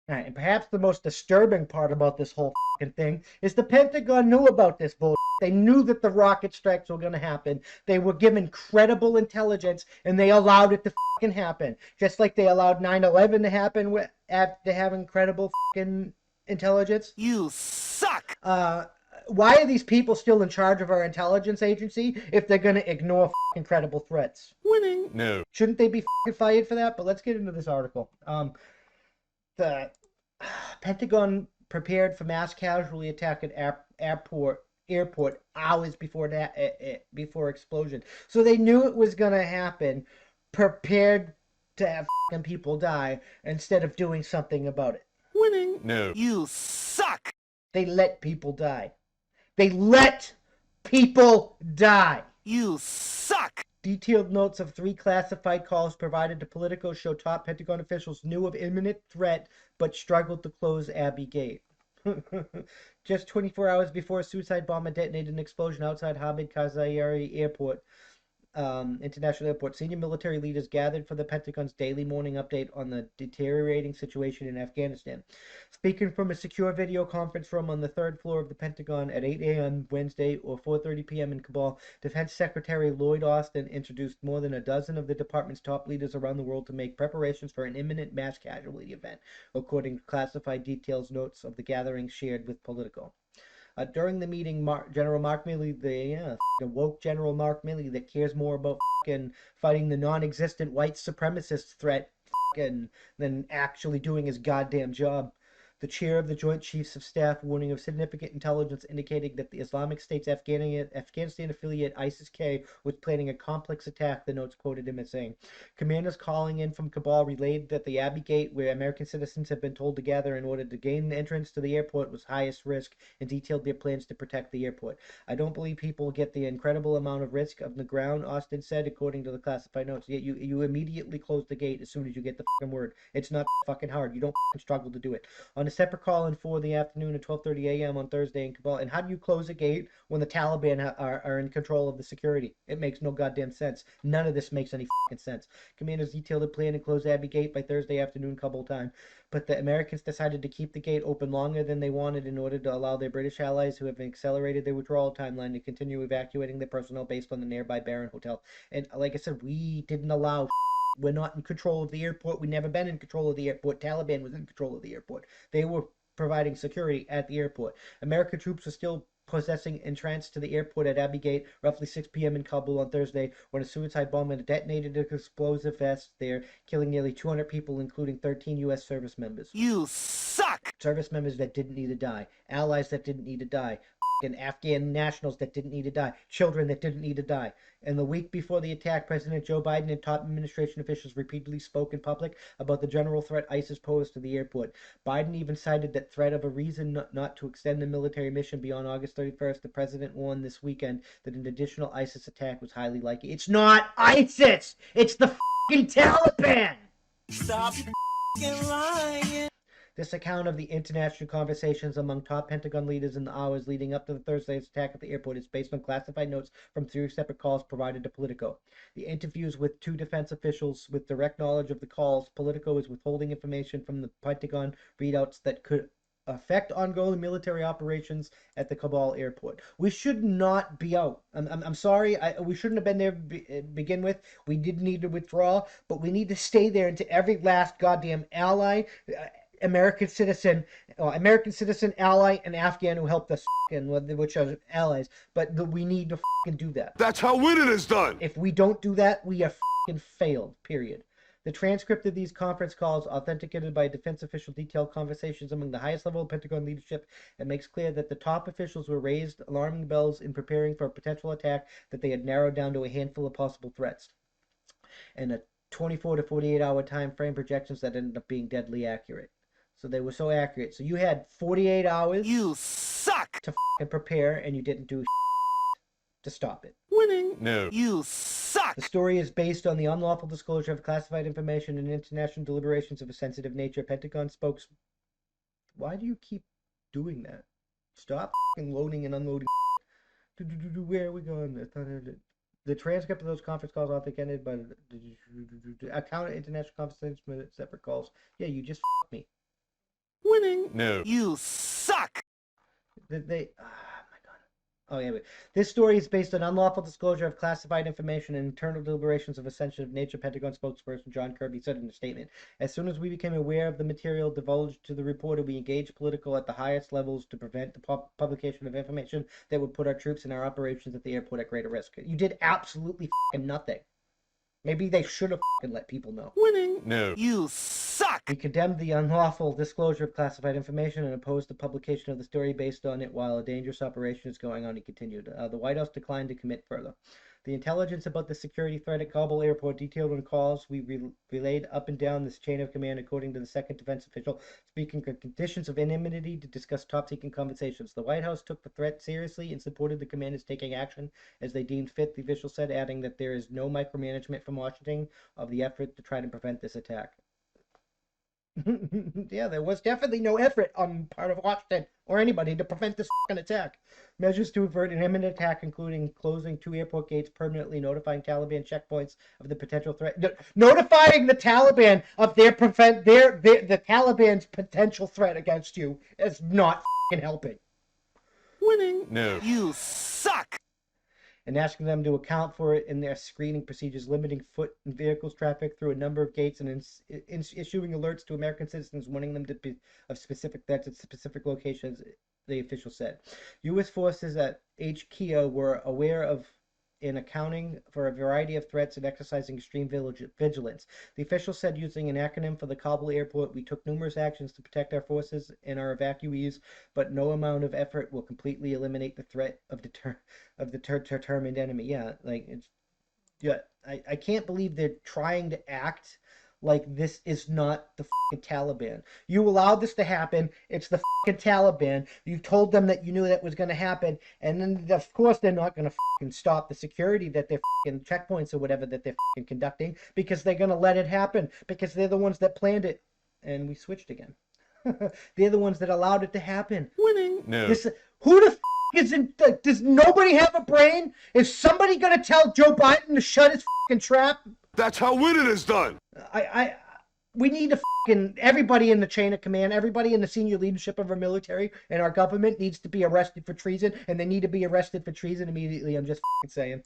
Right, and perhaps the most disturbing part about this whole thing is the Pentagon knew about this bullshit. They knew that the rocket strikes were going to happen. They were given credible intelligence, and they allowed it to happen. Just like they allowed 9/11 to happen after having credible intelligence. You suck! Why are these people still in charge of our intelligence agency if they're going to ignore credible threats? Winning. No. Shouldn't they be fired for that? But let's get into this article. The Pentagon prepared for mass casualty attack at airport hours before explosion. So they knew it was going to happen, prepared to have people die instead of doing something about it. Winning. No. You suck! They let people die. They let people die. You suck! Detailed notes of 3 classified calls provided to Politico show top Pentagon officials knew of imminent threat but struggled to close Abbey Gate. Just 24 hours before a suicide bomber detonated an explosion outside Hamid Karzai Airport, International Airport, senior military leaders gathered for the Pentagon's daily morning update on the deteriorating situation in Afghanistan. Speaking from a secure video conference room on the 3rd floor of the Pentagon at 8 a.m. Wednesday or 4:30 p.m. in Kabul, Defense Secretary Lloyd Austin introduced more than a dozen of the department's top leaders around the world to make preparations for an imminent mass casualty event, according to classified details notes of the gathering shared with Politico. During the meeting, General Mark Milley, the woke General Mark Milley that cares more about fighting the non-existent white supremacist threat than actually doing his goddamn job. The chair of the Joint Chiefs of Staff warning of significant intelligence indicating that the Islamic State's Afghanistan affiliate ISIS-K was planning a complex attack, the notes quoted him as saying. Commanders calling in from Kabul relayed that the Abbey Gate, where American citizens have been told to gather in order to gain entrance to the airport, was highest risk and detailed their plans to protect the airport. I don't believe people get the incredible amount of risk of the ground, Austin said, according to the classified notes. Yet you immediately close the gate as soon as you get the word. It's not hard. You don't struggle to do it. On a separate call in 4 in the afternoon at 12:30 a.m. on Thursday in Kabul. And how do you close a gate when the Taliban are in control of the security? It makes no goddamn sense. None of this makes any sense. Commanders detailed a plan to close Abbey Gate by Thursday afternoon Kabul time. But the Americans decided to keep the gate open longer than they wanted in order to allow their British allies who have accelerated their withdrawal timeline to continue evacuating their personnel based on the nearby Barron Hotel. And like I said, we didn't allow. We're not in control of the airport. We've never been in control of the airport. Taliban was in control of the airport. They were providing security at the airport. American troops were still possessing entrance to the airport at Abbey Gate, roughly 6 p.m. in Kabul on Thursday, when a suicide bomber detonated an explosive vest there, killing nearly 200 people, including 13 U.S. service members. You suck! Service members that didn't need to die. Allies that didn't need to die. And Afghan nationals that didn't need to die. Children that didn't need to die. And the week before the attack, President Joe Biden and top administration officials repeatedly spoke in public about the general threat ISIS posed to the airport. Biden even cited that threat of a reason not to extend the military mission beyond August 31st. The president warned this weekend that an additional ISIS attack was highly likely. It's not ISIS! It's the fucking Taliban! Stop lying! This account of the international conversations among top Pentagon leaders in the hours leading up to the Thursday's attack at the airport is based on classified notes from 3 separate calls provided to Politico. The interviews with 2 defense officials with direct knowledge of the calls, Politico is withholding information from the Pentagon readouts that could affect ongoing military operations at the Kabul airport. We should not be out. I'm sorry, we shouldn't have been there to begin with. We did need to withdraw, but we need to stay there until every last goddamn ally, American citizen, ally, and Afghan who helped us, which are allies. But we need to do that. That's how winning is done. If we don't do that, we are failed. Period. The transcript of these conference calls, authenticated by a defense official, detailed conversations among the highest level of Pentagon leadership and makes clear that the top officials were raised alarming bells in preparing for a potential attack that they had narrowed down to a handful of possible threats. And a 24 to 48 hour time frame projections that ended up being deadly accurate. So they were so accurate. So you had 48 hours. You suck! To prepare, and you didn't do to stop it. Winning. No. You suck! The story is based on the unlawful disclosure of classified information and international deliberations of a sensitive nature. Pentagon spokes. Why do you keep doing that? Stop loading and unloading. Where are we going? The transcript of those conference calls authenticated by the account of international conversations with separate calls. Yeah, you just me. Winning? No. You suck! They oh my god. Oh yeah, this story is based on unlawful disclosure of classified information and internal deliberations of a sensitive nature, Pentagon spokesperson John Kirby said in a statement. As soon as we became aware of the material divulged to the reporter, we engaged political at the highest levels to prevent the publication of information that would put our troops and our operations at the airport at greater risk. You did absolutely fucking nothing. Maybe they should have fucking let people know. Winning? No. You suck! We condemned the unlawful disclosure of classified information and opposed the publication of the story based on it while a dangerous operation is going on, he continued. The White House declined to commit further. The intelligence about the security threat at Kabul airport detailed on calls we relayed up and down this chain of command, according to the second defense official, speaking of conditions of anonymity to discuss top-secret conversations. The White House took the threat seriously and supported the commanders taking action as they deemed fit, the official said, adding that there is no micromanagement from Washington of the effort to try to prevent this attack. Yeah, there was definitely no effort on part of Washington or anybody to prevent this fucking attack. Measures to avert an imminent attack, including closing 2 airport gates, permanently notifying Taliban checkpoints of the potential threat. Notifying the Taliban of the Taliban's potential threat against you is not fucking helping. Winning? No. You suck! And asking them to account for it in their screening procedures, limiting foot and vehicles traffic through a number of gates, and issuing alerts to American citizens, warning them to be of specific threats at specific locations, the official said. U.S. forces at HKIA were aware of in accounting for a variety of threats and exercising extreme vigilance. The official said, using an acronym for the Kabul airport, we took numerous actions to protect our forces and our evacuees, but no amount of effort will completely eliminate the threat of the determined enemy. Yeah, like it's I can't believe they're trying to act like this is not the fucking Taliban. You allowed this to happen. It's the fucking Taliban. You told them that you knew that was going to happen, and then of course they're not going to fucking stop the security that they're fucking checkpoints or whatever that they're fucking conducting, because they're going to let it happen because they're the ones that planned it. And we switched again. They're the ones that allowed it to happen. Winning? No. Who the is in? Does nobody have a brain? Is somebody going to tell Joe Biden to shut his fucking trap? That's how winning is done. We need to everybody in the chain of command, everybody in the senior leadership of our military and our government needs to be arrested for treason, and they need to be arrested for treason immediately. I'm just saying.